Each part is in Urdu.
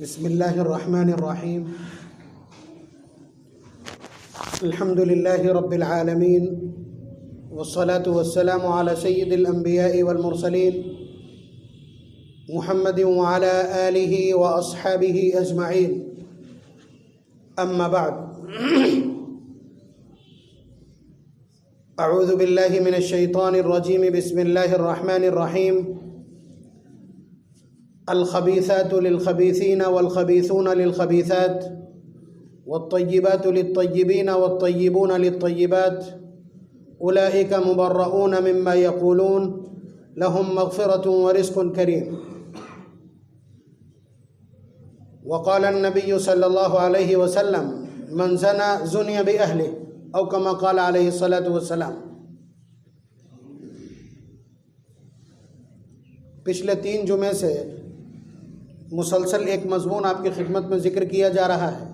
بسم اللہ الرحمن الرحیم الحمد للہ رب العالمین والصلاة والسلام على سید الانبیاء والمرسلین محمد وعلى آلہ واصحابہ اجمعین اما بعد اعوذ باللہ من الشیطان الرجیم بسم اللہ الرحمن الرحیم الخبيثات للخبيثين والخبيثون للخبيثات والطيبات للطيبين والطيبون للطيبات أولئك مبرؤون مما يقولون لهم مغفرة ورزق كريم. وقال النبي صلى الله عليه وسلم من زنى زني بأهله أو كما قال عليه الصلاة والسلام. پچھلے 3 جمعے سے مسلسل ایک مضمون آپ کی خدمت میں ذکر کیا جا رہا ہے.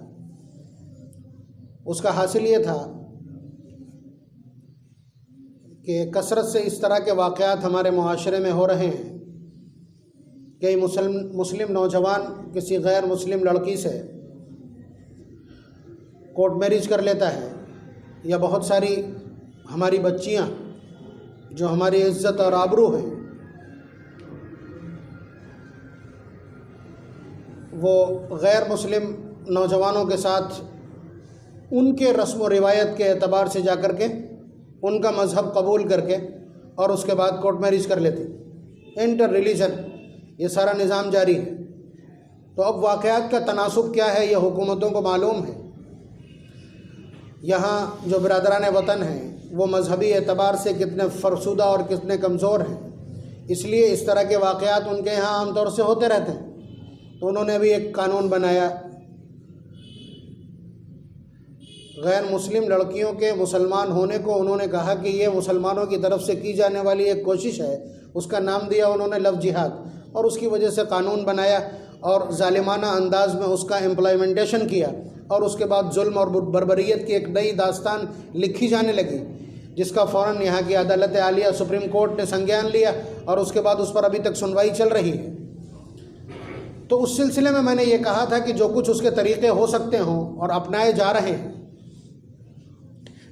اس کا حاصل یہ تھا کہ کثرت سے اس طرح کے واقعات ہمارے معاشرے میں ہو رہے ہیں کہ مسلم نوجوان کسی غیر مسلم لڑکی سے کورٹ میرج کر لیتا ہے، یا بہت ساری ہماری بچیاں جو ہماری عزت اور آبرو ہیں وہ غیر مسلم نوجوانوں کے ساتھ ان کے رسم و روایت کے اعتبار سے جا کر کے ان کا مذہب قبول کر کے اور اس کے بعد کورٹ میرج کر لیتے. انٹر ریلیجن یہ سارا نظام جاری ہے. تو اب واقعات کا تناسب کیا ہے یہ حکومتوں کو معلوم ہے. یہاں جو برادران وطن ہیں وہ مذہبی اعتبار سے کتنے فرسودہ اور کتنے کمزور ہیں، اس لیے اس طرح کے واقعات ان کے یہاں عام طور سے ہوتے رہتے ہیں. تو انہوں نے ابھی ایک قانون بنایا، غیر مسلم لڑکیوں کے مسلمان ہونے کو انہوں نے کہا کہ یہ مسلمانوں کی طرف سے کی جانے والی ایک کوشش ہے. اس کا نام دیا انہوں نے لو جہاد، اور اس کی وجہ سے قانون بنایا اور ظالمانہ انداز میں اس کا امپلیمنٹیشن کیا، اور اس کے بعد ظلم اور بربریت کی ایک نئی داستان لکھی جانے لگی، جس کا فوراً یہاں کی عدالت عالیہ سپریم کورٹ نے سنگیان لیا، اور اس کے بعد اس پر ابھی تک سنوائی چل رہی ہے. تو اس سلسلے میں نے یہ کہا تھا کہ جو کچھ اس کے طریقے ہو سکتے ہوں اور اپنائے جا رہے ہیں،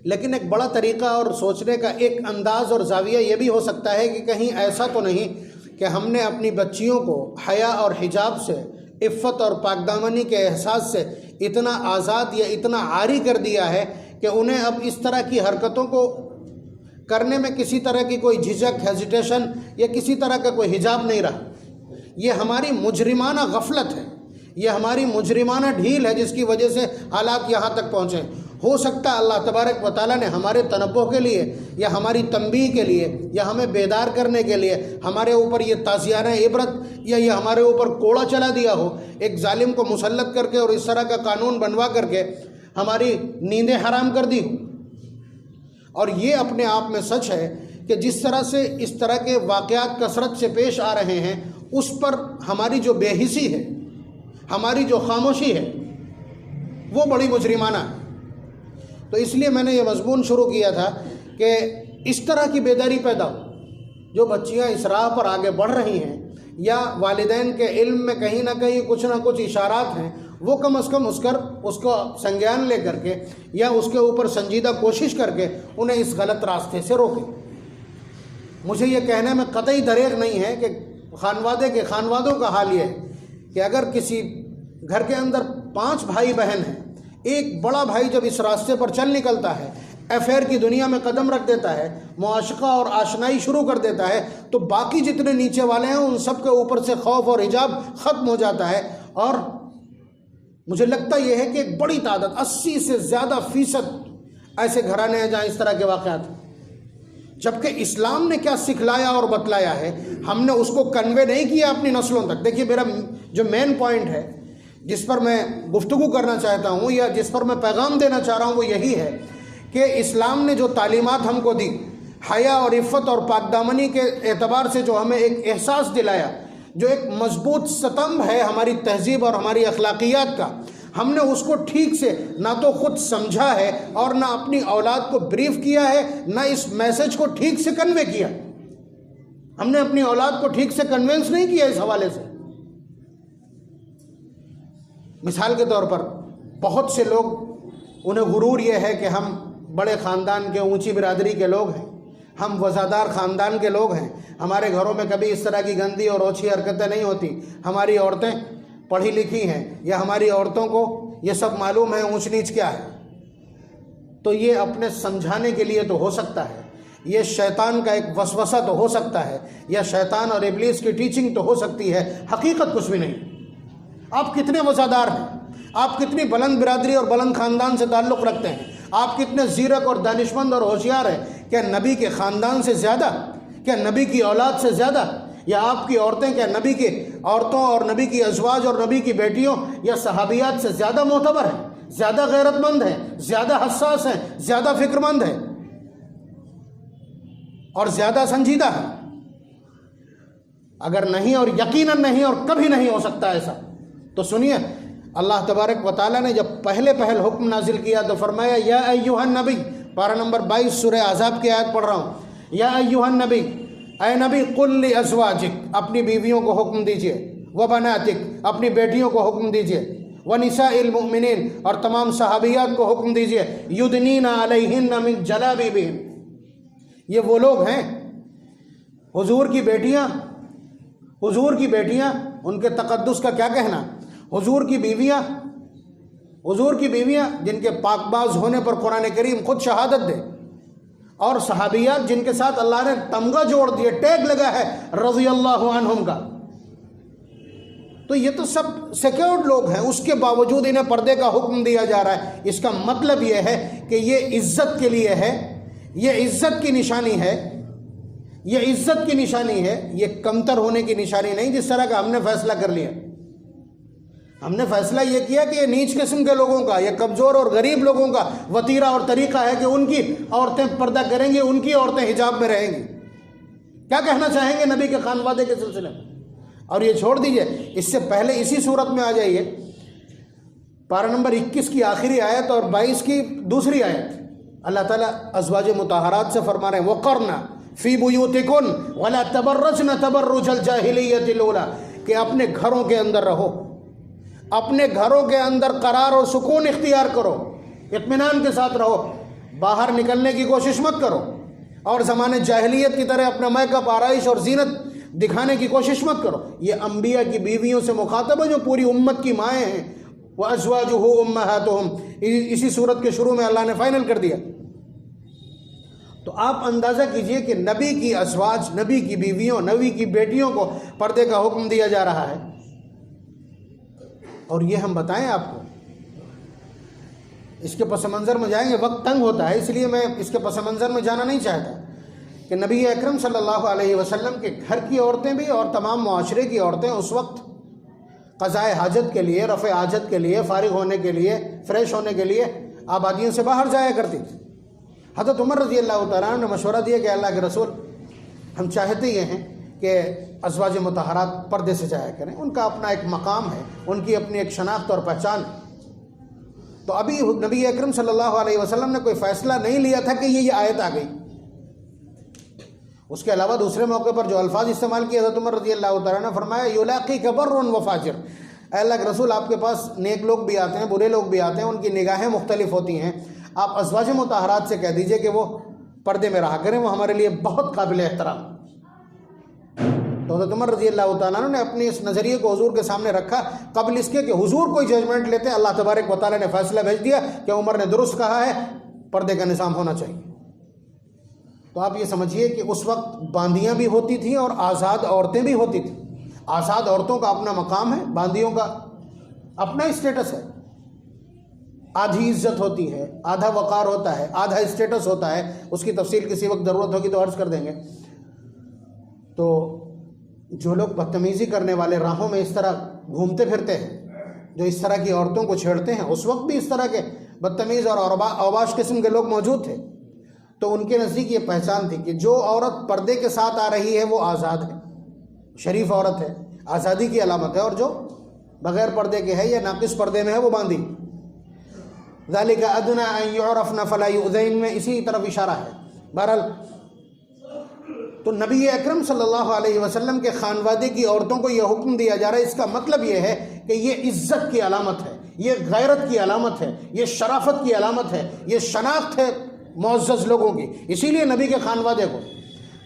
لیکن ایک بڑا طریقہ اور سوچنے کا ایک انداز اور زاویہ یہ بھی ہو سکتا ہے کہ کہیں ایسا تو نہیں کہ ہم نے اپنی بچیوں کو حیا اور حجاب سے، عفت اور پاکدامنی کے احساس سے اتنا آزاد یا اتنا عاری کر دیا ہے کہ انہیں اب اس طرح کی حرکتوں کو کرنے میں کسی طرح کی کوئی جھجک، ہیزیٹیشن یا کسی طرح کا کوئی حجاب نہیں رہا. یہ ہماری مجرمانہ غفلت ہے، یہ ہماری مجرمانہ ڈھیل ہے جس کی وجہ سے حالات یہاں تک پہنچے. ہو سکتا ہے اللہ تبارک و تعالیٰ نے ہمارے تنبہ کے لیے یا ہماری تنبیہ کے لیے یا ہمیں بیدار کرنے کے لیے ہمارے اوپر یہ تازیانہ عبرت یا یہ ہمارے اوپر کوڑا چلا دیا ہو، ایک ظالم کو مسلط کر کے اور اس طرح کا قانون بنوا کر کے ہماری نیندیں حرام کر دی ہو. اور یہ اپنے آپ میں سچ ہے کہ جس طرح سے اس طرح کے واقعات کثرت سے پیش آ رہے ہیں، اس پر ہماری جو بے حسی ہے، ہماری جو خاموشی ہے، وہ بڑی مجرمانہ ہے. تو اس لیے میں نے یہ مضمون شروع کیا تھا کہ اس طرح کی بیداری پیدا ہو. جو بچیاں اس راہ پر آگے بڑھ رہی ہیں یا والدین کے علم میں کہیں نہ کہیں کچھ نہ کچھ اشارات ہیں، وہ کم از کم اس کو سنگیان لے کر کے یا اس کے اوپر سنجیدہ کوشش کر کے انہیں اس غلط راستے سے روکیں. مجھے یہ کہنے میں قطعی دریغ نہیں ہے کہ خانوادوں کا حال یہ ہے کہ اگر کسی گھر کے اندر 5 بھائی بہن ہیں، ایک بڑا بھائی جب اس راستے پر چل نکلتا ہے، افیئر کی دنیا میں قدم رکھ دیتا ہے، معاشقہ اور آشنائی شروع کر دیتا ہے، تو باقی جتنے نیچے والے ہیں ان سب کے اوپر سے خوف اور حجاب ختم ہو جاتا ہے. اور مجھے لگتا یہ ہے کہ ایک بڑی تعداد 80 سے زیادہ فیصد ایسے گھرانے ہیں جہاں اس طرح کے واقعات ہیں. جبکہ اسلام نے کیا سکھلایا اور بتلایا ہے ہم نے اس کو کنوے نہیں کیا اپنی نسلوں تک. دیکھیے میرا جو مین پوائنٹ ہے جس پر میں گفتگو کرنا چاہتا ہوں یا جس پر میں پیغام دینا چاہ رہا ہوں وہ یہی ہے کہ اسلام نے جو تعلیمات ہم کو دی، حیا اور عفت اور پاکدامنی کے اعتبار سے جو ہمیں ایک احساس دلایا، جو ایک مضبوط ستمبھ ہے ہماری تہذیب اور ہماری اخلاقیات کا، ہم نے اس کو ٹھیک سے نہ تو خود سمجھا ہے اور نہ اپنی اولاد کو بریف کیا ہے، نہ اس میسج کو ٹھیک سے کنوے کیا. ہم نے اپنی اولاد کو ٹھیک سے کنوینس نہیں کیا اس حوالے سے. مثال کے طور پر بہت سے لوگ انہیں غرور یہ ہے کہ ہم بڑے خاندان کے، اونچی برادری کے لوگ ہیں، ہم وفادار خاندان کے لوگ ہیں، ہمارے گھروں میں کبھی اس طرح کی گندی اور اوچھی حرکتیں نہیں ہوتی، ہماری عورتیں پڑھی لکھی ہیں، یا ہماری عورتوں کو یہ سب معلوم ہے اونچ نیچ کیا ہے۔ تو یہ اپنے سمجھانے کے لیے تو ہو سکتا ہے، یہ شیطان کا ایک وسوسہ تو ہو سکتا ہے، یا شیطان اور ابلیس کی ٹیچنگ تو ہو سکتی ہے، حقیقت کچھ بھی نہیں۔ آپ کتنے وفادار ہیں، آپ کتنی بلند برادری اور بلند خاندان سے تعلق رکھتے ہیں، آپ کتنے زیرک اور دانشمند اور ہوشیار ہیں، کیا نبی کے خاندان سے زیادہ، کیا نبی کی اولاد سے زیادہ، یا آپ کی عورتیں کیا نبی کی عورتوں اور نبی کی ازواج اور نبی کی بیٹیوں یا صحابیات سے زیادہ معتبر ہیں، زیادہ غیرت مند ہیں، زیادہ حساس ہیں، زیادہ فکر مند ہیں اور زیادہ سنجیدہ ہیں؟ اگر نہیں، اور یقیناً نہیں، اور کبھی نہیں ہو سکتا ایسا، تو سنیے، اللہ تبارک و تعالیٰ نے جب پہلے حکم نازل کیا تو فرمایا یا ایھا النبی، پارہ نمبر 22 سورہ احزاب کی آیت پڑھ رہا ہوں، یا ایھا النبی، اے نبی، قل لازواجک، اپنی بیویوں کو حکم دیجئے، وبناتک، اپنی بیٹیوں کو حکم دیجئے، ونساء المؤمنین، اور تمام صحابیات کو حکم دیجئے، یدنین علیہن من جلابیبہن۔ یہ وہ لوگ ہیں، حضور کی بیٹیاں، ان کے تقدس کا کیا کہنا، حضور کی بیویاں جن کے پاک باز ہونے پر قرآن کریم خود شہادت دے، اور صحابیات جن کے ساتھ اللہ نے تمغہ جوڑ دیے، ٹیگ لگا ہے رضی اللہ عنہم کا، تو یہ تو سب سیکیورڈ لوگ ہیں، اس کے باوجود انہیں پردے کا حکم دیا جا رہا ہے۔ اس کا مطلب یہ ہے کہ یہ عزت کے لیے ہے، یہ عزت کی نشانی ہے، یہ عزت کی نشانی ہے، یہ کمتر ہونے کی نشانی نہیں، جس طرح کا ہم نے فیصلہ کر لیا۔ ہم نے فیصلہ یہ کیا کہ یہ نیچ قسم کے لوگوں کا، یہ کمزور اور غریب لوگوں کا وتیرہ اور طریقہ ہے کہ ان کی عورتیں پردہ کریں گی، ان کی عورتیں حجاب میں رہیں گی۔ کیا کہنا چاہیں گے نبی کے خانوادے کے سلسلے میں؟ اور یہ چھوڑ دیجئے، اس سے پہلے اسی صورت میں آ جائیے، پارہ نمبر 21 کی آخری آیت اور 22 کی دوسری آیت، اللہ تعالیٰ ازواج مطہرات سے فرما رہے ہیں وَقَرْنَ فِي بُيُوتِكُنَّ وَلَا تَبَرَّجْنَ تَبَرُّجَ الْجَاهِلِيَّةِ الْأُولَىٰ، کہ اپنے گھروں کے اندر رہو، اپنے گھروں کے اندر قرار اور سکون اختیار کرو، اطمینان کے ساتھ رہو، باہر نکلنے کی کوشش مت کرو، اور زمانے جاہلیت کی طرح اپنا میک اپ، آرائش اور زینت دکھانے کی کوشش مت کرو۔ یہ انبیاء کی بیویوں سے مخاطب ہے جو پوری امت کی مائیں ہیں، وَأَزْوَاجُهُ أُمَّهَاتُهُمْ، اسی صورت کے شروع میں اللہ نے فائنل کر دیا۔ تو آپ اندازہ کیجئے کہ نبی کی ازواج، نبی کی بیویوں، نبی کی بیٹیوں کو پردے کا حکم دیا جا رہا ہے، اور یہ ہم بتائیں آپ کو، اس کے پس منظر میں جائیں گے، وقت تنگ ہوتا ہے، اس لیے میں اس کے پس منظر میں جانا نہیں چاہتا، کہ نبی اکرم صلی اللہ علیہ وسلم کے گھر کی عورتیں بھی اور تمام معاشرے کی عورتیں اس وقت قضاء حاجت کے لیے، رفع حاجت کے لیے، فارغ ہونے کے لیے، فریش ہونے کے لیے آبادیوں سے باہر جایا کرتی تھی۔ حضرت عمر رضی اللہ تعالیٰ عنہ نے مشورہ دیا کہ اللہ کے رسول، ہم چاہتے یہ ہیں کہ ازواج مطہرات پردے سے جایا کریں، ان کا اپنا ایک مقام ہے، ان کی اپنی ایک شناخت اور پہچان ہے۔ تو ابھی نبی اکرم صلی اللہ علیہ وسلم نے کوئی فیصلہ نہیں لیا تھا کہ یہ آیت آ گئی۔ اس کے علاوہ دوسرے موقع پر جو الفاظ استعمال کیے حضرت عمر رضی اللہ تعالیٰ نے فرمایا یلاقیک بر و فاجر، اے اللہ کے رسول، آپ کے پاس نیک لوگ بھی آتے ہیں، برے لوگ بھی آتے ہیں، ان کی نگاہیں مختلف ہوتی ہیں، آپ ازواج مطہرات سے کہہ دیجئے کہ وہ پردے میں رہا کریں، وہ ہمارے لیے بہت قابل احترام۔ تو حضرت عمر رضی اللہ تعالیٰ نے اپنے اس نظریے کو حضور کے سامنے رکھا، قبل اس کے کہ حضور کوئی ججمنٹ لیتے، اللہ تبارک و تعالیٰ نے فیصلہ بھیج دیا کہ عمر نے درست کہا ہے، پردے کا نظام ہونا چاہیے۔ تو آپ یہ سمجھیے کہ اس وقت باندیاں بھی ہوتی تھیں اور آزاد عورتیں بھی ہوتی تھیں۔ آزاد عورتوں کا اپنا مقام ہے، باندیوں کا اپنا اسٹیٹس ہے، آدھی عزت ہوتی ہے، آدھا وقار ہوتا ہے، آدھا اسٹیٹس ہوتا ہے، اس کی تفصیل کسی وقت ضرورت ہوگی تو عرض کر دیں گے۔ تو جو لوگ بدتمیزی کرنے والے راہوں میں اس طرح گھومتے پھرتے ہیں، جو اس طرح کی عورتوں کو چھیڑتے ہیں، اس وقت بھی اس طرح کے بدتمیز اور اوباش قسم کے لوگ موجود تھے، تو ان کے نزدیک یہ پہچان تھی کہ جو عورت پردے کے ساتھ آ رہی ہے وہ آزاد ہے، شریف عورت ہے، آزادی کی علامت ہے، اور جو بغیر پردے کے ہے یا ناقص پردے میں ہے وہ باندھی۔ ذالک ادنی ان یعرفن فلا یؤذین میں اسی طرف اشارہ ہے۔ بہرحال تو نبی اکرم صلی اللہ علیہ وسلم کے خانوادے کی عورتوں کو یہ حکم دیا جا رہا ہے، اس کا مطلب یہ ہے کہ یہ عزت کی علامت ہے، یہ غیرت کی علامت ہے، یہ شرافت کی علامت ہے، یہ شناخت ہے معزز لوگوں کی، اسی لیے نبی کے خانوادے کو۔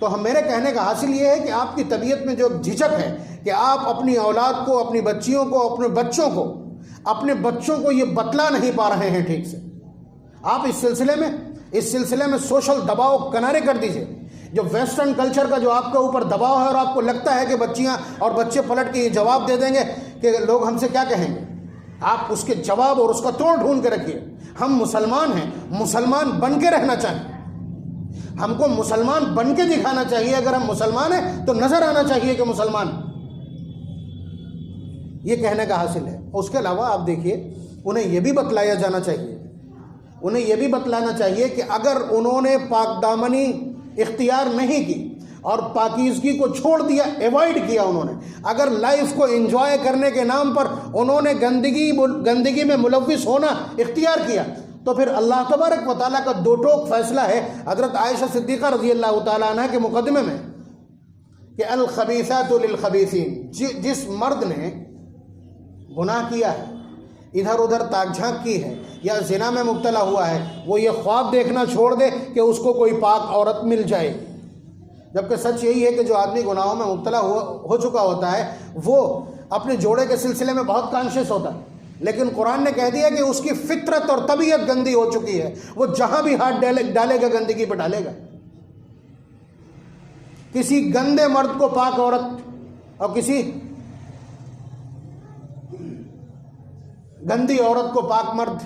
تو میرے کہنے کا حاصل یہ ہے کہ آپ کی طبیعت میں جو جھجک ہے کہ آپ اپنی اولاد کو، اپنی بچیوں کو، اپنے بچوں کو یہ بتلا نہیں پا رہے ہیں ٹھیک سے، آپ اس سلسلے میں سوشل دباؤ کنارے کر دیجئے۔ جو ویسٹرن کلچر کا جو آپ کے اوپر دباؤ ہے اور آپ کو لگتا ہے کہ بچیاں اور بچے پلٹ کے یہ جواب دے دیں گے کہ لوگ ہم سے کیا کہیں گے، آپ اس کے جواب اور اس کا توڑ ڈھونڈ کے رکھیے۔ ہم مسلمان ہیں، مسلمان بن کے رہنا چاہیے، ہم کو مسلمان بن کے دکھانا چاہیے۔ اگر ہم مسلمان ہیں تو نظر آنا چاہیے کہ مسلمان، یہ کہنے کا حاصل ہے۔ اس کے علاوہ آپ دیکھیے، انہیں یہ بھی بتلایا جانا چاہیے، انہیں یہ بھی بتلانا چاہیے کہ اگر انہوں نے پاک دامنی اختیار نہیں کی اور پاکیزگی کو چھوڑ دیا، ایوائڈ کیا، انہوں نے اگر لائف کو انجوائے کرنے کے نام پر انہوں نے گندگی میں ملوث ہونا اختیار کیا، تو پھر اللہ تبارک و تعالیٰ کا دو ٹوک فیصلہ ہے حضرت عائشہ صدیقہ رضی اللہ تعالیٰ عنہ کے مقدمے میں کہ الخبیثات للخبیثین، جس مرد نے گناہ کیا ہے، ادھر ادھر تاک جھانک کی ہے یا زنا میں مبتلا ہوا ہے، وہ یہ خواب دیکھنا چھوڑ دے کہ اس کو کوئی پاک عورت مل جائے، جبکہ سچ یہی ہے کہ جو آدمی گناہوں میں مبتلا ہو چکا ہوتا ہے وہ اپنے جوڑے کے سلسلے میں بہت کانشیس ہوتا ہے، لیکن قرآن نے کہہ دیا کہ اس کی فطرت اور طبیعت گندی ہو چکی ہے، وہ جہاں بھی ہاتھ ڈالے گا گندگی پہ ڈالے گا۔ کسی گندے مرد کو پاک عورت اور کسی گندی عورت کو پاک مرد،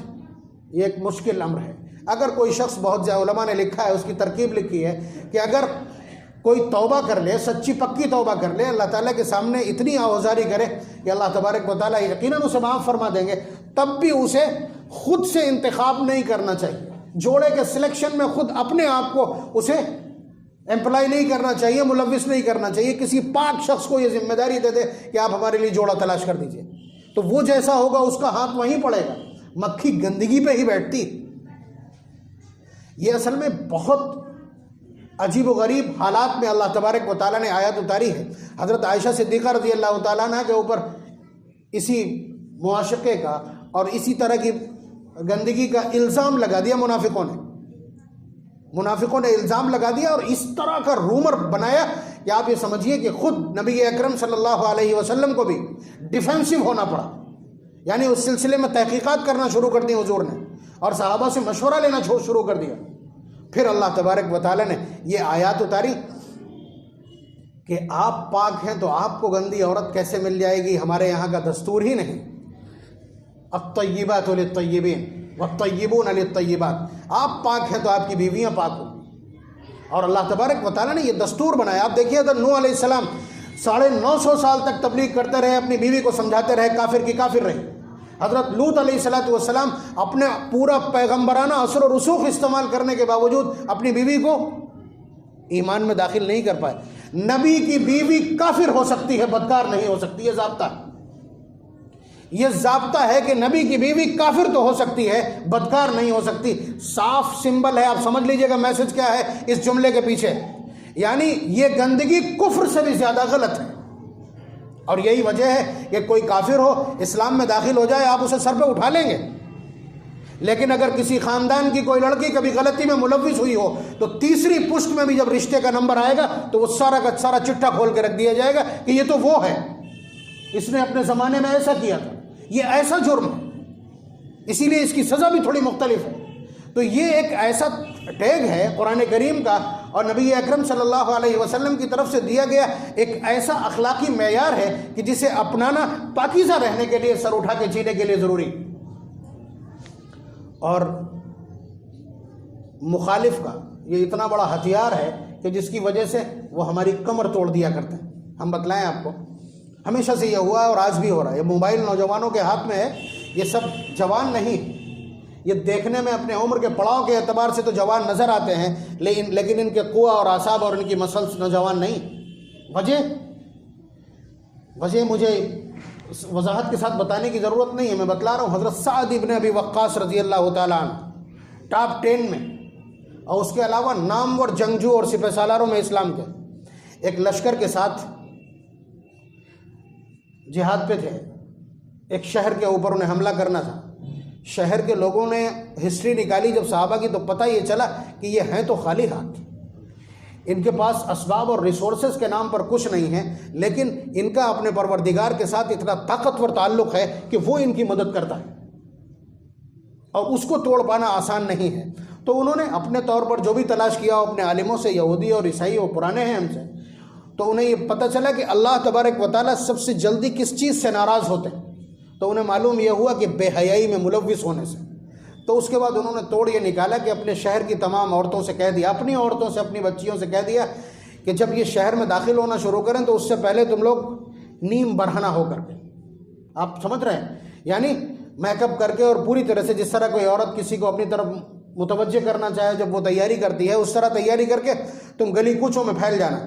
یہ ایک مشکل امر ہے۔ اگر کوئی شخص، بہت زیادہ علماء نے لکھا ہے، اس کی ترکیب لکھی ہے کہ اگر کوئی توبہ کر لے، سچی پکی توبہ کر لے، اللہ تعالیٰ کے سامنے اتنی آوازاری کرے کہ اللہ تبارک و تعالیٰ یقیناً اسے معاف فرما دیں گے، تب بھی اسے خود سے انتخاب نہیں کرنا چاہیے، جوڑے کے سلیکشن میں خود اپنے آپ کو اسے امپلائی نہیں کرنا چاہیے، ملوث نہیں کرنا چاہیے، کسی پاک شخص کو یہ ذمہ داری دے دے کہ آپ ہمارے لیے جوڑا تلاش کر دیجئے، تو وہ جیسا ہوگا اس کا ہاتھ وہیں پڑے گا۔ مکھی گندگی پہ ہی بیٹھتی۔ یہ اصل میں بہت عجیب و غریب حالات میں اللہ تبارک و تعالیٰ نے آیات اتاری ہے۔ حضرت عائشہ صدیقہ رضی اللہ تعالیٰ عنہ کے اوپر اسی معاشقے کا اور اسی طرح کی گندگی کا الزام لگا دیا منافقوں نے الزام لگا دیا اور اس طرح کا رومر بنایا کہ آپ یہ سمجھیے کہ خود نبی اکرم صلی اللہ علیہ وسلم کو بھی ڈیفینسو ہونا پڑا، یعنی اس سلسلے میں تحقیقات کرنا شروع کر دی حضور نے اور صحابہ سے مشورہ لینا شروع کر دیا۔ پھر اللہ تبارک و تعالیٰ نے یہ آیات اتاری کہ آپ پاک ہیں تو آپ کو گندی عورت کیسے مل جائے گی، ہمارے یہاں کا دستور ہی نہیں۔ الطیبات للطیبین والطیبون للطیبات، آپ پاک ہیں تو آپ کی بیویاں پاک ہوں، اور اللہ تبارک و تعالیٰ نے یہ دستور بنایا۔ آپ دیکھیے حضرت نوح علیہ السلام 950 سال تک تبلیغ کرتے رہے، اپنی بیوی کو سمجھاتے رہے، کافر کی کافر رہی۔ حضرت لوط علیہ السلام اپنے پورا پیغمبرانہ اثر و رسوخ استعمال کرنے کے باوجود اپنی بیوی کو ایمان میں داخل نہیں کر پائے۔ نبی کی بیوی کافر ہو سکتی ہے، بدکار نہیں ہو سکتی، یہ ضابطہ ہے۔ یہ ضابطہ ہے کہ نبی کی بیوی کافر تو ہو سکتی ہے، بدکار نہیں ہو سکتی۔ صاف سمبل ہے، آپ سمجھ لیجئے گا میسج کیا ہے اس جملے کے پیچھے، یعنی یہ گندگی کفر سے بھی زیادہ غلط ہے۔ اور یہی وجہ ہے کہ کوئی کافر ہو، اسلام میں داخل ہو جائے، آپ اسے سر پہ اٹھا لیں گے، لیکن اگر کسی خاندان کی کوئی لڑکی کبھی غلطی میں ملوث ہوئی ہو تو تیسری پشت میں بھی جب رشتے کا نمبر آئے گا تو وہ سارا کا سارا چٹا کھول کے رکھ دیا جائے گا کہ یہ تو وہ ہے، اس نے اپنے زمانے میں ایسا کیا تھا، یہ ایسا جرم ہے، اسی لیے اس کی سزا بھی تھوڑی مختلف ہے۔ تو یہ ایک ایسا ٹیگ ہے قرآن کریم کا اور نبی اکرم صلی اللہ علیہ وسلم کی طرف سے دیا گیا ایک ایسا اخلاقی معیار ہے کہ جسے اپنانا پاکیزہ رہنے کے لیے، سر اٹھا کے جینے کے لیے ضروری۔ اور مخالف کا یہ اتنا بڑا ہتھیار ہے کہ جس کی وجہ سے وہ ہماری کمر توڑ دیا کرتے ہیں۔ ہم بتلائیں آپ کو، ہمیشہ سے یہ ہوا ہے اور آج بھی ہو رہا ہے۔ یہ موبائل نوجوانوں کے ہاتھ میں ہے، یہ سب جوان نہیں، یہ دیکھنے میں اپنے عمر کے پڑاؤ کے اعتبار سے تو جوان نظر آتے ہیں، لیکن ان کے قوہ اور اعصاب اور ان کی مسلس نوجوان نہیں۔ وجہ مجھے وضاحت کے ساتھ بتانے کی ضرورت نہیں ہے، میں بتلا رہا ہوں۔ حضرت سعد ابن ابی وقاص رضی اللہ تعالیٰ عنہ ٹاپ 10 میں، اور اس کے علاوہ نامور جنگجو اور سپہ سالاروں میں اسلام کے، ایک لشکر کے ساتھ جہاد پہ تھے، ایک شہر کے اوپر انہیں حملہ کرنا تھا۔ شہر کے لوگوں نے ہسٹری نکالی جب صحابہ کی، تو پتہ یہ چلا کہ یہ ہیں تو خالی ہاتھ، ان کے پاس اسباب اور ریسورسز کے نام پر کچھ نہیں ہے، لیکن ان کا اپنے پروردگار کے ساتھ اتنا طاقتور تعلق ہے کہ وہ ان کی مدد کرتا ہے، اور اس کو توڑ پانا آسان نہیں ہے۔ تو انہوں نے اپنے طور پر جو بھی تلاش کیا اپنے عالموں سے، یہودی اور عیسائی وہ پرانے ہیں ہم سے، تو انہیں یہ پتہ چلا کہ اللہ تبارک و تعالیٰ سب سے جلدی کس چیز سے ناراض ہوتے ہیں، تو انہیں معلوم یہ ہوا کہ بے حیائی میں ملوث ہونے سے۔ تو اس کے بعد انہوں نے توڑ یہ نکالا کہ اپنے شہر کی تمام عورتوں سے کہہ دیا، اپنی عورتوں سے، اپنی بچیوں سے کہہ دیا کہ جب یہ شہر میں داخل ہونا شروع کریں تو اس سے پہلے تم لوگ نیم برہنہ ہو کر کے، آپ سمجھ رہے ہیں، یعنی میک اپ کر کے اور پوری طرح سے، جس طرح کوئی عورت کسی کو اپنی طرف متوجہ کرنا چاہے جب وہ تیاری کرتی ہے، اس طرح تیاری کر کے تم گلی کوچوں میں پھیل جانا۔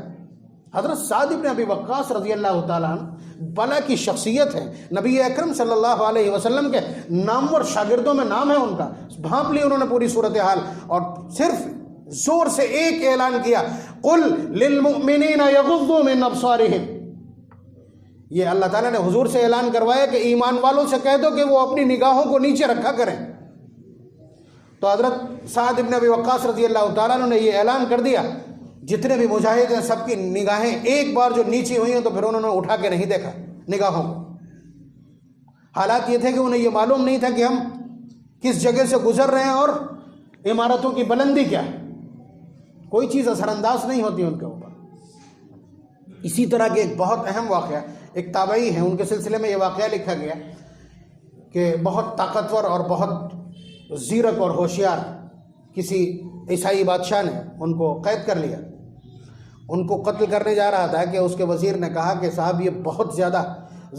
حضرت سعد بن ابی وقاص رضی اللہ تعالیٰ عنہ بلا کی شخصیت ہے، نبی اکرم صلی اللہ علیہ وسلم کے نامور شاگردوں میں نام ہے ان کا۔ بھانپ لی انہوں نے پوری صورتحال، اور صرف زور سے ایک اعلان کیا، قل للمؤمنین یغضوا من ابصارہم۔ یہ اللہ تعالیٰ نے حضور سے اعلان کروایا کہ ایمان والوں سے کہہ دو کہ وہ اپنی نگاہوں کو نیچے رکھا کریں۔ تو حضرت سعد بن ابی وقاص رضی اللہ تعالیٰ عنہ نے یہ اعلان کر دیا، جتنے بھی مجاہد ہیں سب کی نگاہیں ایک بار جو نیچی ہوئی ہیں تو پھر انہوں نے اٹھا کے نہیں دیکھا نگاہوں کو۔ حالات یہ تھے کہ انہیں یہ معلوم نہیں تھا کہ ہم کس جگہ سے گزر رہے ہیں اور عمارتوں کی بلندی کیا ہے، کوئی چیز اثر انداز نہیں ہوتی ان کے اوپر۔ اسی طرح کے ایک بہت اہم واقعہ، ایک تابعی ہیں، ان کے سلسلے میں یہ واقعہ لکھا گیا کہ بہت طاقتور اور بہت زیرک اور ہوشیار کسی عیسائی بادشاہ نے ان کو قید کر لیا، ان کو قتل کرنے جا رہا تھا کہ اس کے وزیر نے کہا کہ صاحب یہ بہت زیادہ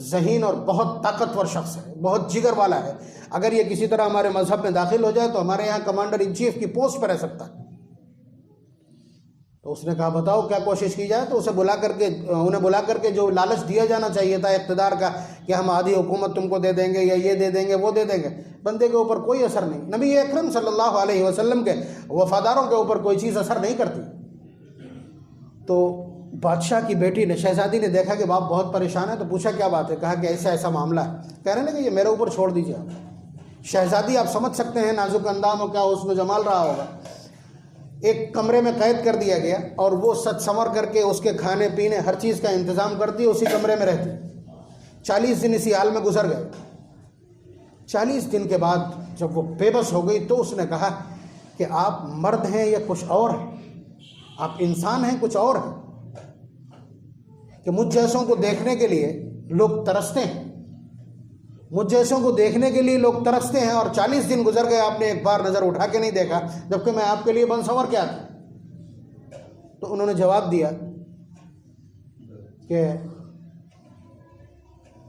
ذہین اور بہت طاقتور شخص ہے، بہت جگر والا ہے، اگر یہ کسی طرح ہمارے مذہب میں داخل ہو جائے تو ہمارے یہاں کمانڈر ان چیف کی پوسٹ پہ رہ سکتا ہے۔ تو اس نے کہا بتاؤ کیا کوشش کی جائے، تو انہیں بلا کر کے جو لالچ دیا جانا چاہیے تھا اقتدار کا کہ ہم آدھی حکومت تم کو دے دیں گے، یا یہ دے دیں گے، وہ دے دیں گے، بندے کے اوپر کوئی اثر نہیں۔ نبی اکرم صلی اللہ علیہ وسلم کے وفاداروں کے اوپر کوئی چیز اثر نہیں کرتی۔ تو بادشاہ کی بیٹی نے، شہزادی نے دیکھا کہ باپ بہت پریشان ہے، تو پوچھا کیا بات ہے، کہا کہ ایسا ایسا معاملہ ہے، کہنے لگے یہ میرے اوپر چھوڑ دیجیے آپ۔ شہزادی آپ سمجھ سکتے ہیں نازک اندام ہو، کیا اس میں جمال رہا ہوگا۔ ایک کمرے میں قید کر دیا گیا اور وہ سج سنور کر کے اس کے کھانے پینے ہر چیز کا انتظام کرتی، اسی کمرے میں رہتی۔ 40 دن اسی حال میں گزر گئے۔ 40 دن کے بعد جب وہ بے بس ہو گئی تو اس نے کہا کہ آپ مرد ہیں یا کچھ اور ہیں، آپ انسان ہیں کچھ اور ہیں، کہ مجھ جیسوں کو دیکھنے کے لیے لوگ ترستے ہیں، مجھ جیسوں کو دیکھنے کے لیے لوگ ترستے ہیں، اور 40 دن گزر گئے آپ نے ایک بار نظر اٹھا کے نہیں دیکھا، جبکہ میں آپ کے لیے بنسور کیا تھا۔ تو انہوں نے جواب دیا کہ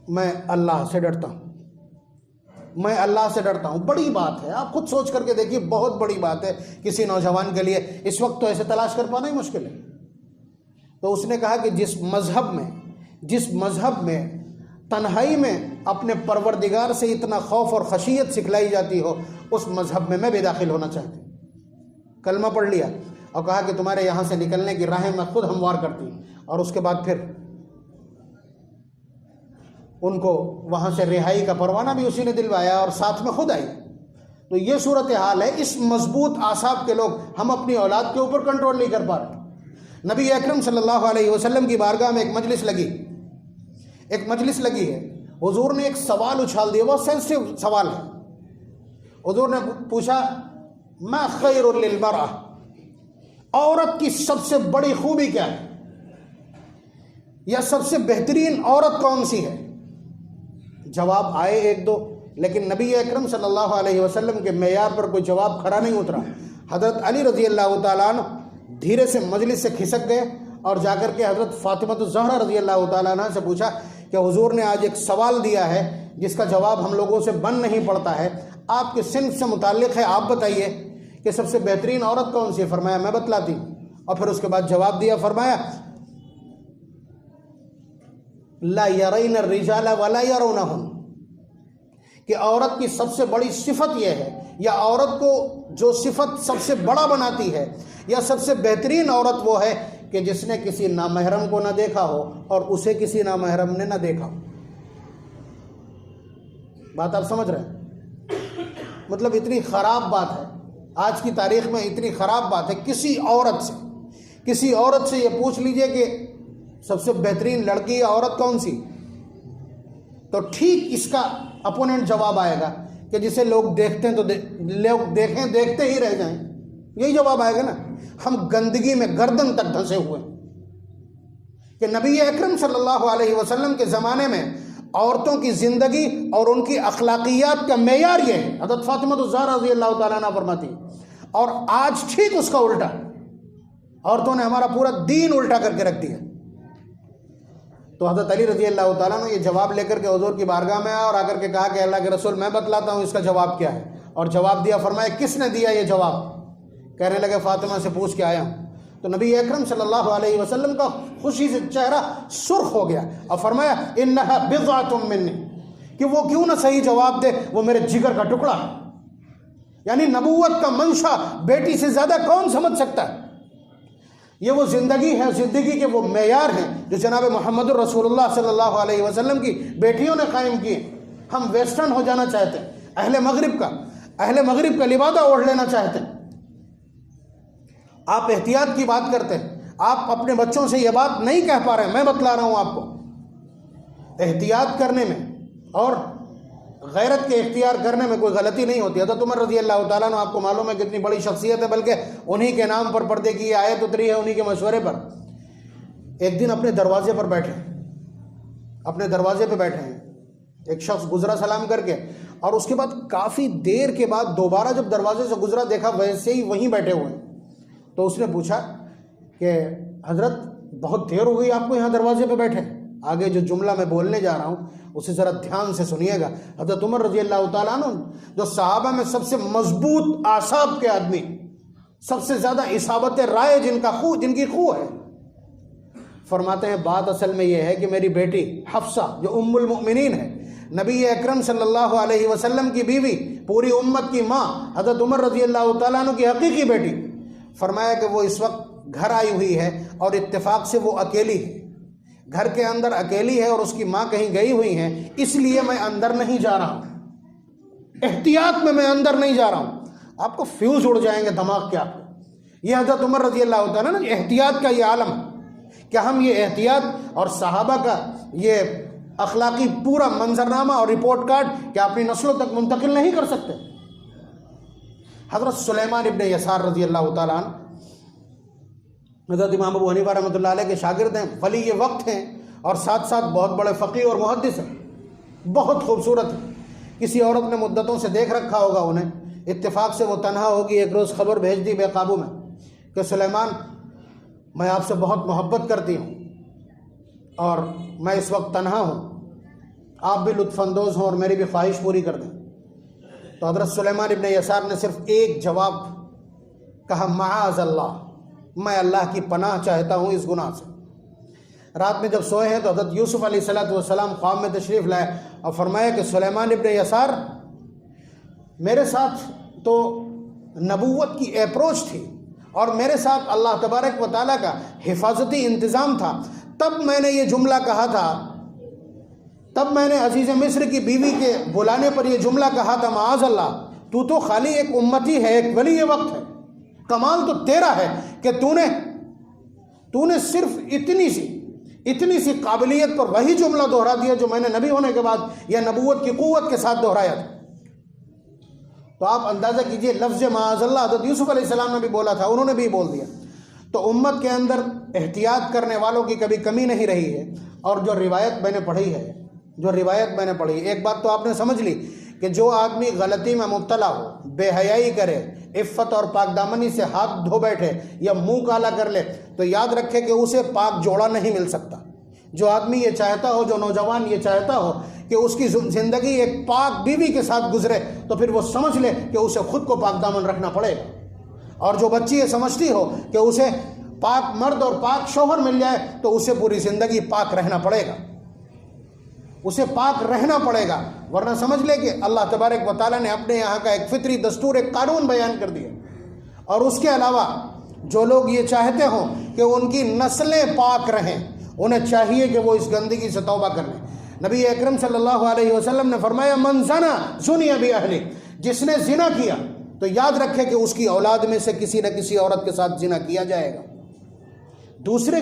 میں اللہ سے ڈرتا ہوں، میں اللہ سے ڈرتا ہوں۔ بڑی بات ہے، آپ خود سوچ کر کے دیکھیے، بہت بڑی بات ہے کسی نوجوان کے لیے، اس وقت تو ایسے تلاش کر پانا ہی مشکل ہے۔ تو اس نے کہا کہ جس مذہب میں تنہائی میں اپنے پروردگار سے اتنا خوف اور خشیت سکھلائی جاتی ہو، اس مذہب میں بھی داخل ہونا چاہتی ہوں۔ کلمہ پڑھ لیا اور کہا کہ تمہارے یہاں سے نکلنے کی راہیں میں خود ہموار کرتی ہوں، اور اس کے بعد پھر ان کو وہاں سے رہائی کا پروانہ بھی اسی نے دلوایا اور ساتھ میں خود آئی۔ تو یہ صورتحال ہے۔ اس مضبوط اعصاب کے لوگ، ہم اپنی اولاد کے اوپر کنٹرول نہیں کر پا رہے۔ نبی اکرم صلی اللہ علیہ وسلم کی بارگاہ میں ایک مجلس لگی ہے، حضور نے ایک سوال اچھال دیا، بہت سینسٹیو سوال ہے۔ حضور نے پوچھا ما خیر للمرأة، عورت کی سب سے بڑی خوبی کیا ہے، یا سب سے بہترین عورت کون سی ہے؟ جواب آئے ایک دو، لیکن نبی اکرم صلی اللہ علیہ وسلم کے معیار پر کوئی جواب کھڑا نہیں اترا۔ حضرت علی رضی اللہ تعالیٰ عنہ دھیرے سے مجلس سے کھسک گئے اور جا کر کے حضرت فاطمہ الزہرا رضی اللہ تعالیٰ عنہ سے پوچھا کہ حضور نے آج ایک سوال دیا ہے جس کا جواب ہم لوگوں سے بن نہیں پڑتا ہے، آپ کے صنف سے متعلق ہے، آپ بتائیے کہ سب سے بہترین عورت کون سی ہے؟ فرمایا میں بتلاتی ہوں، اور پھر اس کے بعد جواب دیا، فرمایا لا یرین الرجال ولا یرونہم، کہ عورت کی سب سے بڑی صفت یہ ہے، یا عورت کو جو صفت سب سے بڑا بناتی ہے، یا سب سے بہترین عورت وہ ہے کہ جس نے کسی نامحرم کو نہ دیکھا ہو اور اسے کسی نامحرم نے نہ دیکھا ہو۔ بات آپ سمجھ رہے ہیں؟ مطلب اتنی خراب بات ہے آج کی تاریخ میں، اتنی خراب بات ہے کسی عورت سے یہ پوچھ لیجئے کہ سب سے بہترین لڑکی یا عورت کون سی، تو ٹھیک اس کا اپوننٹ جواب آئے گا کہ جسے لوگ دیکھتے ہیں تو لوگ دیکھتے ہی رہ جائیں، یہی جواب آئے گا نا۔ ہم گندگی میں گردن تک دھنسے ہوئے کہ نبی اکرم صلی اللہ علیہ وسلم کے زمانے میں عورتوں کی زندگی اور ان کی اخلاقیات کا معیار یہ ہے۔ حضرت فاطمہ الزہرا رضی اللہ تعالیٰ عنہ فرماتی، اور آج ٹھیک اس کا الٹا، عورتوں نے ہمارا پورا دین الٹا کر کے رکھ دیا۔ تو حضرت علی رضی اللہ تعالیٰ نے یہ جواب لے کر کے حضور کی بارگاہ میں آیا اور آ کر کے کہا کہ اللہ کے رسول میں بتلاتا ہوں اس کا جواب کیا ہے، اور جواب دیا۔ فرمایا کس نے دیا یہ جواب؟ کہنے لگے فاطمہ سے پوچھ کے آیا ہوں۔ تو نبی اکرم صلی اللہ علیہ وسلم کا خوشی سے چہرہ سرخ ہو گیا اور فرمایا انہا بضعۃ منی، کہ وہ کیوں نہ صحیح جواب دے، وہ میرے جگر کا ٹکڑا ہے۔ یعنی نبوت کا منشا بیٹی سے زیادہ کون سمجھ سکتا ہے؟ یہ وہ زندگی ہے، زندگی کے وہ معیار ہیں جو جناب محمد الرسول اللہ صلی اللہ علیہ وسلم کی بیٹیوں نے قائم کیے۔ ہم ویسٹرن ہو جانا چاہتے ہیں، اہل مغرب کا لبادہ اوڑھ لینا چاہتے ہیں۔ آپ احتیاط کی بات کرتے ہیں، آپ اپنے بچوں سے یہ بات نہیں کہہ پا رہے ہیں، میں بتلا رہا ہوں آپ کو۔ احتیاط کرنے میں اور غیرت کے اختیار کرنے میں کوئی غلطی نہیں ہوتی۔ حضرت عمر رضی اللہ تعالیٰ عنہ آپ کو معلوم ہے کتنی بڑی شخصیت ہے، بلکہ انہی کے نام پر پردے کی آیت اتری ہے، انہی کے مشورے پر۔ ایک دن اپنے دروازے پہ بیٹھے ہیں، ایک شخص گزرا سلام کر کے، اور اس کے بعد کافی دیر کے بعد دوبارہ جب دروازے سے گزرا دیکھا ویسے ہی وہیں بیٹھے ہوئے ہیں۔ تو اس نے پوچھا کہ حضرت بہت دیر ہو گئی آپ کو یہاں دروازے پہ بیٹھے۔ آگے جو جملہ میں بولنے جا رہا ہوں اسے ذرا دھیان سے سنیے گا۔ حضرت عمر رضی اللہ تعالیٰ عنہ جو صحابہ میں سب سے مضبوط اعصاب کے آدمی، سب سے زیادہ اصابت رائے جن کی خو ہے، فرماتے ہیں بات اصل میں یہ ہے کہ میری بیٹی حفصہ جو ام المؤمنین ہے، نبی اکرم صلی اللہ علیہ وسلم کی بیوی، پوری امت کی ماں، حضرت عمر رضی اللہ تعالیٰ عنہ کی حقیقی بیٹی، فرمایا کہ وہ اس وقت گھر آئی ہوئی ہے اور اتفاق سے وہ اکیلی ہے، گھر کے اندر اکیلی ہے اور اس کی ماں کہیں گئی ہوئی ہیں، اس لیے میں اندر نہیں جا رہا ہوں، احتیاط میں اندر نہیں جا رہا ہوں۔ آپ کو فیوز اڑ جائیں گے دماغ کے۔ آپ کو یہ حضرت عمر رضی اللہ تعالیٰ نا احتیاط کا یہ عالم ہے کہ ہم یہ احتیاط اور صحابہ کا یہ اخلاقی پورا منظرنامہ اور رپورٹ کارڈ کیا اپنی نسلوں تک منتقل نہیں کر سکتے۔ حضرت سلیمان ابن یسار رضی اللہ تعالیٰ عنہ حضرت امام ابو حنیفہ رحمۃ اللہ علیہ کے شاگرد ہیں، ولی یہ وقت ہیں، اور ساتھ ساتھ بہت بڑے فقیہ اور محدث ہیں، بہت خوبصورت ہیں۔ کسی عورت نے مدتوں سے دیکھ رکھا ہوگا انہیں، اتفاق سے وہ تنہا ہوگی، ایک روز خبر بھیج دی بے قابو میں کہ سلیمان میں آپ سے بہت محبت کرتی ہوں اور میں اس وقت تنہا ہوں، آپ بھی لطف اندوز ہوں اور میری بھی خواہش پوری کر دیں۔ تو حضرت سلیمان ابن یسار نے صرف ایک جواب کہا، معاذ اللہ، میں اللہ کی پناہ چاہتا ہوں اس گناہ سے۔ رات میں جب سوئے ہیں تو حضرت یوسف علیہ السلام خواب میں تشریف لائے اور فرمایا کہ سلیمان ابن یسار، میرے ساتھ تو نبوت کی اپروچ تھی اور میرے ساتھ اللہ تبارک و تعالیٰ کا حفاظتی انتظام تھا، تب میں نے یہ جملہ کہا تھا، تب میں نے عزیز مصر کی بیوی کے بلانے پر یہ جملہ کہا تھا، معاذ اللہ، تو خالی ایک امتی ہے، ایک ولی وقت ہے، کمال تو تیرا ہے کہ تو نے صرف اتنی سی قابلیت پر وہی جملہ دہرا دیا جو میں نے نبی ہونے کے بعد یا نبوت کی قوت کے ساتھ دہرایا تھا۔ تو آپ اندازہ کیجئے، لفظ معاذ اللہ حضرت یوسف علیہ السلام نے بھی بولا تھا، انہوں نے بھی بول دیا۔ تو امت کے اندر احتیاط کرنے والوں کی کبھی کمی نہیں رہی ہے۔ اور جو روایت میں نے پڑھی، ایک بات تو آپ نے سمجھ لی کہ جو آدمی غلطی میں مبتلا ہو، بے حیائی کرے، عفت اور پاک دامنی سے ہاتھ دھو بیٹھے یا منہ کالا کر لے، تو یاد رکھے کہ اسے پاک جوڑا نہیں مل سکتا۔ جو آدمی یہ چاہتا ہو، جو نوجوان یہ چاہتا ہو کہ اس کی زندگی ایک پاک بیوی کے ساتھ گزرے، تو پھر وہ سمجھ لے کہ اسے خود کو پاک دامن رکھنا پڑے گا۔ اور جو بچی یہ سمجھتی ہو کہ اسے پاک مرد اور پاک شوہر مل جائے، تو اسے پوری زندگی پاک رہنا پڑے گا، اسے پاک رہنا پڑے گا، ورنہ سمجھ لے کہ اللہ تبارک و تعالیٰ نے اپنے یہاں کا ایک فطری دستور، ایک قانون بیان کر دیا۔ اور اس کے علاوہ جو لوگ یہ چاہتے ہوں کہ ان کی نسلیں پاک رہیں، انہیں چاہیے کہ وہ اس گندگی سے توبہ کر لیں۔ نبی اکرم صلی اللہ علیہ وسلم نے فرمایا من زنا زنی بأہلہ، جس نے زنا کیا تو یاد رکھے کہ اس کی اولاد میں سے کسی نہ کسی عورت کے ساتھ زنا کیا جائے گا۔ دوسرے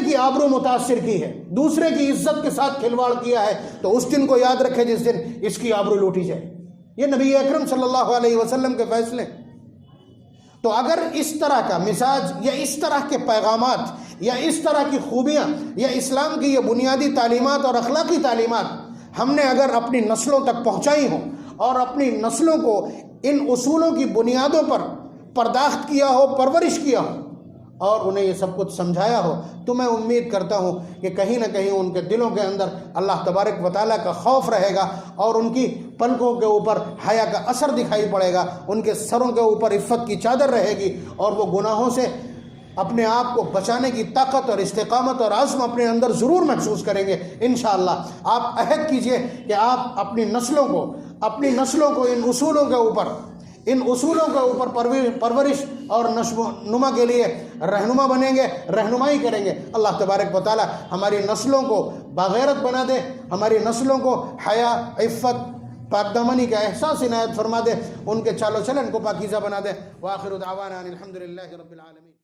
کی آبرو متاثر کی ہے، دوسرے کی عزت کے ساتھ کھلواڑ کیا ہے، تو اس دن کو یاد رکھے جس دن اس کی آبرو لوٹی جائے۔ یہ نبی اکرم صلی اللہ علیہ وسلم کے فیصلے۔ تو اگر اس طرح کا مزاج یا اس طرح کے پیغامات یا اس طرح کی خوبیاں یا اسلام کی یہ بنیادی تعلیمات اور اخلاقی تعلیمات ہم نے اگر اپنی نسلوں تک پہنچائی ہوں اور اپنی نسلوں کو ان اصولوں کی بنیادوں پر پرداخت کیا ہو، پرورش کیا ہو اور انہیں یہ سب کچھ سمجھایا ہو، تو میں امید کرتا ہوں کہ کہیں نہ کہیں ان کے دلوں کے اندر اللہ تبارک و تعالیٰ کا خوف رہے گا اور ان کی پلکوں کے اوپر حیا کا اثر دکھائی پڑے گا، ان کے سروں کے اوپر عفت کی چادر رہے گی اور وہ گناہوں سے اپنے آپ کو بچانے کی طاقت اور استقامت اور عزم اپنے اندر ضرور محسوس کریں گے انشاءاللہ۔ آپ عہد کیجئے کہ آپ اپنی نسلوں کو ان اصولوں کے اوپر پرورش اور نشو و نما کے لیے رہنما بنیں گے، رہنمائی کریں گے۔ اللہ تبارک و تعالی ہماری نسلوں کو باغیرت بنا دے، ہماری نسلوں کو حیا، عفت، پاک دامنی کا احساس عنایت فرما دے، ان کے چال و چلن کو پاکیزہ بنا دے۔ وآخر دعوانا ان الحمد للہ رب العالمین۔